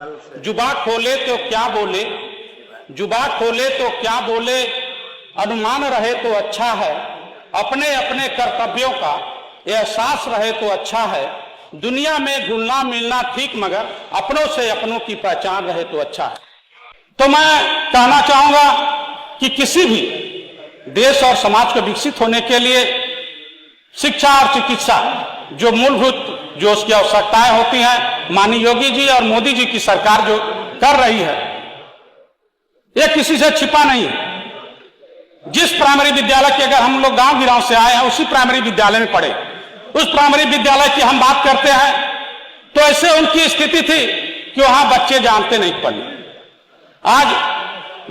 जुबा खोले तो क्या बोले, जुबा खोले तो क्या बोले, अनुमान रहे तो अच्छा है, अपने अपने कर्तव्यों का एहसास रहे तो अच्छा है, दुनिया में घुलना मिलना ठीक मगर अपनों से अपनों की पहचान रहे तो अच्छा है। तो मैं कहना चाहूंगा कि किसी भी देश और समाज को विकसित होने के लिए शिक्षा और चिकित्सा जो मूलभूत जो उसकी आवश्यकताएं होती हैं, माननीय योगी जी और मोदी जी की सरकार जो कर रही है, ये किसी से छिपा नहीं है। जिस प्राइमरी विद्यालय के अगर हम लोग गांव गिराव से आए हैं, उसी प्राइमरी विद्यालय में पढ़े, उस प्राइमरी विद्यालय की हम बात करते हैं तो ऐसे उनकी स्थिति थी कि वहां बच्चे जानते नहीं पढ़ने। आज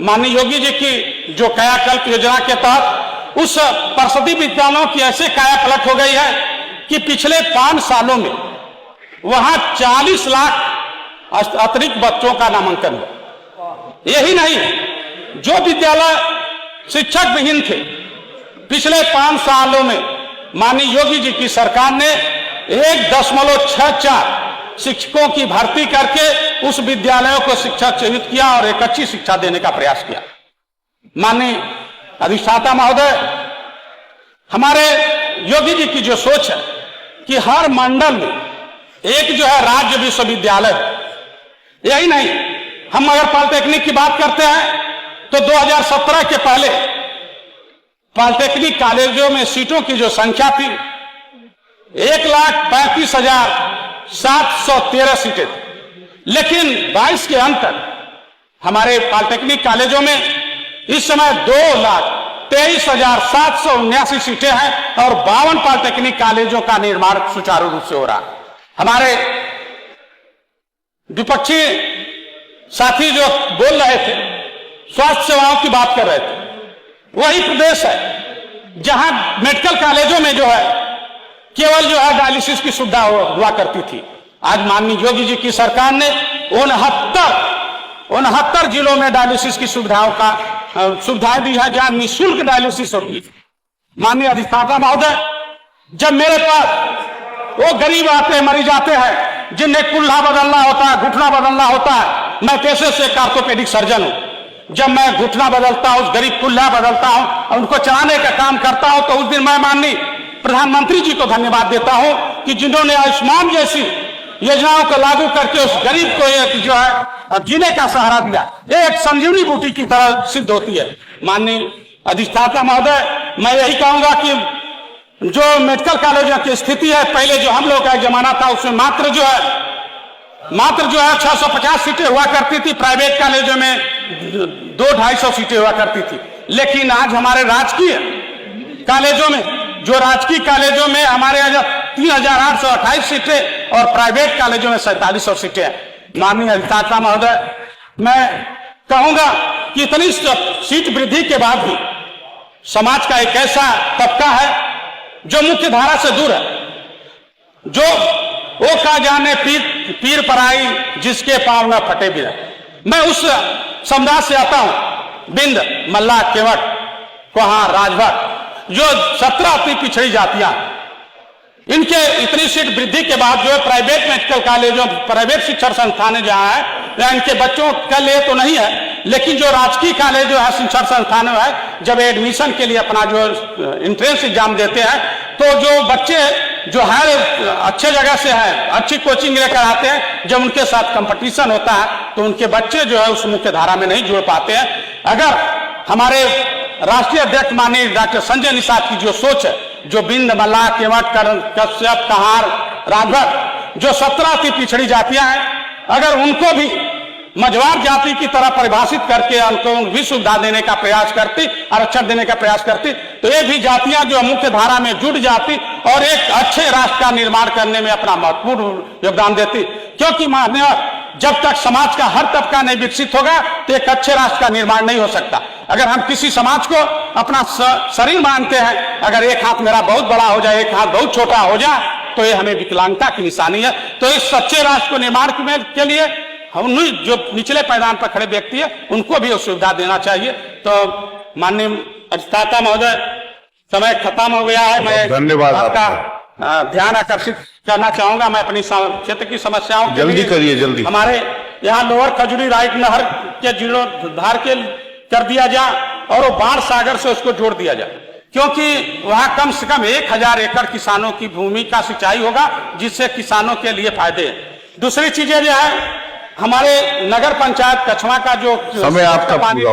माननीय योगी जी की जो कायाकल्प योजना के तहत उस परिषदीय विद्यालयों की ऐसे काया पलट हो गई है कि पिछले 5 सालों में वहां 40 लाख अतिरिक्त बच्चों का नामांकन हुआ। यही नहीं, जो विद्यालय शिक्षक विहीन थे, पिछले 5 सालों में माननीय योगी जी की सरकार ने 1.64 शिक्षकों की भर्ती करके उस विद्यालयों को शिक्षा चयनित किया और एक अच्छी शिक्षा देने का प्रयास किया। माननीय अधिष्ठाता महोदय, हमारे योगी जी की जो सोच है कि हर मंडल में एक जो है राज्य विश्वविद्यालय है, यही नहीं, हम अगर पॉलिटेक्निक की बात करते हैं तो 2017 के पहले पॉलिटेक्निक कॉलेजों में सीटों की जो संख्या थी 1,35,713 सीटें थी, लेकिन 22 के अंत तक हमारे पॉलिटेक्निक कॉलेजों में इस समय 2,23,779 सीटें हैं और 52 पॉलिटेक्निक कॉलेजों का निर्माण सुचारू रूप से हो रहा है। हमारे विपक्षी साथी जो बोल रहे थे, स्वास्थ्य सेवाओं की बात कर रहे थे, वही प्रदेश है जहां मेडिकल कॉलेजों में जो है केवल जो है डायलिसिस की सुविधा हुआ करती थी। आज माननीय योगी जी की सरकार ने 69 जिलों में डायलिसिस की सुविधाएं दी है, जहां निःशुल्क डायलिसिस होती है। माननीय अधिष्ठाता महोदय, जब मेरे पास वो गरीब आते हैं, मरीज आते हैं जिन्हें कुल्ला बदलना होता है, घुटना बदलना होता है, मैं पेशे से ऑर्थोपेडिक सर्जन हूं, जब मैं घुटना बदलता हूं, उस गरीब कुल्ला बदलता हूं और उनको चलाने का काम करता हूं, तो उस दिन मैं माननीय प्रधानमंत्री जी को धन्यवाद देता हूं कि जिन्होंने आयुष्मान जैसी योजनाओं को लागू करके उस गरीब को एक जो है जीने का सहारा दिया। ये एक संजीवनी बूटी की तरह सिद्ध होती है। माननीय अधिष्ठाता महोदय, मैं यही कहूंगा कि जो मेडिकल कॉलेजों की स्थिति है, पहले जो हम लोग का जमाना था उसमें मात्र जो है 650 सीटें हुआ करती थी, प्राइवेट कॉलेजों में 200-250 सीटें हुआ करती थी। लेकिन आज हमारे राजकीय कॉलेजों में हमारे यहाँ 3,828 सीटें और प्राइवेट कॉलेजों में 4700 सीटें हैं। माननीय अधिष्ठाता महोदय, मैं कहूंगा कि इतनी सीट वृद्धि के बाद भी समाज का एक ऐसा तबका है जो मुख्य धारा से दूर है, जो वो का जाने पीर पराई जिसके पांव न फटे भी। मैं उस समुदाय से आता हूं, बिंद, मल्ला, केवट, कोहार, राजभर, जो 17 अति पिछड़ी जातियां, इनके इतनी सीट वृद्धि के बाद जो है प्राइवेट मेडिकल कॉलेजों, प्राइवेट शिक्षण संस्थान जहां है, इनके बच्चों के लिए तो नहीं है, लेकिन जो राजकीय कॉलेज जो है शिक्षण संस्थान है, जब एडमिशन के लिए अपना जो एंट्रेंस एग्जाम देते हैं, तो जो बच्चे जो है अच्छे जगह से है, अच्छी कोचिंग लेकर आते हैं, जब उनके साथ कंपटीशन होता है तो उनके बच्चे जो है उस मुख्य धारा में नहीं जुड़ पाते हैं। अगर हमारे राष्ट्रीय अध्यक्ष माननीय डॉक्टर संजय निषाद की जो सोच है, जो बिंद, मल्ला, केवट, कश्यप, कहार, राजभर, जो 17 अति पिछड़ी जातियां हैं, अगर उनको भी मझवार जाति की तरह परिभाषित करके उनको भी सुविधा देने का प्रयास करती, आरक्षण देने का प्रयास करती, तो ये भी जातियां जो मुख्य धारा में जुड़ जाती और एक अच्छे राष्ट्र का निर्माण करने में अपना महत्वपूर्ण योगदान देती। क्योंकि माननीय, जब तक समाज का हर तबका नहीं विकसित होगा तो एक अच्छे राष्ट्र का निर्माण नहीं हो सकता। अगर हम किसी समाज को अपना शरीर मानते हैं, अगर एक हाथ मेरा बहुत बड़ा हो जाए, एक हाथ बहुत छोटा हो जाए, तो ये हमें विकलांगता की निशानी है। तो इस सच्चे राष्ट्र को निर्माण के लिए हम जो निचले पायदान पर खड़े व्यक्ति है, उनको भी सुविधा देना चाहिए। तो माननीय अधिष्ठाता महोदय, समय खत्म हो गया है। मैं धन्यवाद आपका ध्यान आकर्षित करना चाहूंगा। मैं अपनी क्षेत्र की समस्याओं जल्दी करिए, जल्दी। हमारे यहाँ लोअर खजूरी राइट नहर के जीर्णोद्धार के कर दिया जाए और वो बाढ़ सागर से उसको जोड़ दिया जाए, क्योंकि वहां कम से कम 1000 एकड़ किसानों की भूमि का सिंचाई होगा, जिससे किसानों के लिए फायदे है। दूसरी चीजें जो है, हमारे नगर पंचायत कछवा का जो समय आपका पूरा